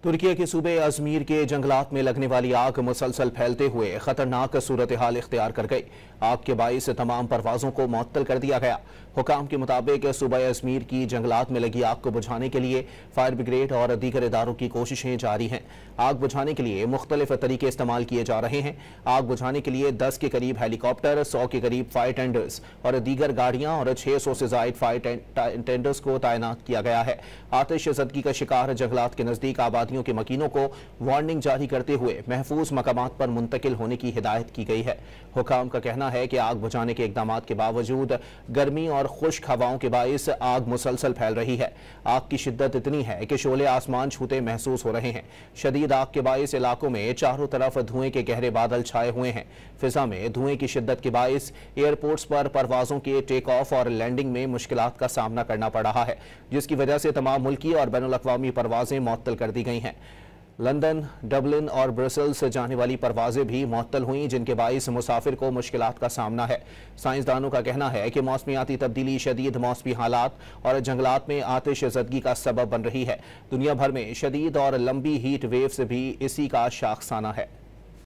तुर्की के सूबे अजमीर के जंगलात में लगने वाली आग मुसलसल फैलते हुए खतरनाक सूरत हाल इख्तियार कर गई। आग के बाइस तमाम परवाजों को मुअत्तल कर दिया गया। हुकाम के मुताबिक सूबा अजमीर की जंगलात में लगी आग को बुझाने के लिए फायर ब्रिगेड और दीगर इदारों की कोशिशें जारी हैं। आग बुझाने के लिए मुख्तलिफ तरीके इस्तेमाल किए जा रहे हैं। आग बुझाने के लिए 10 के करीब हेलीकॉप्टर, 100 के करीब फायर टेंडर्स और दीगर गाड़ियां और 600 से जायद फायर टेंडर्स को तैनात किया गया है। आतिशज़दगी का शिकार जंगलात के नजदीक आबादियों के मकीनों को वार्निंग जारी करते हुए महफूज मकामात पर मुंतकिल होने की हिदायत की गई है। हुकाम का कहना है कि आग बुझाने के इकदामात के बावजूद गर्मी और खुश्क हवाओं के बाइस आग मुसलसल फैल रही है। आग की शिद्दत इतनी है कि शोले आसमान छूते महसूस हो रहे हैं। शदीद आग के बाइस इलाकों में चारों तरफ धुएं के गहरे बादल छाए हुए हैं। फिजा में धुएं की शिद्दत के बाइस एयरपोर्ट्स पर परवाजों के टेक ऑफ और लैंडिंग में मुश्किलात का सामना करना पड़ रहा है, जिसकी वजह से तमाम मुल्की और बैनुल अक़वामी परवाजें मुअत्तल कर दी गई हैं। लंदन, डबलिन और ब्रसेल्स से जाने वाली परवाजें भी मुअत्तल हुई, जिनके बाइस मुसाफिर को मुश्किलात का सामना है। साइंसदानों का कहना है कि मौसमियाती तब्दीली, शदीद मौसमी हालात और जंगलात में आतिशज़दगी का सबब बन रही है। दुनिया भर में शदीद और लंबी हीट वेव्स भी इसी का शाखसाना है।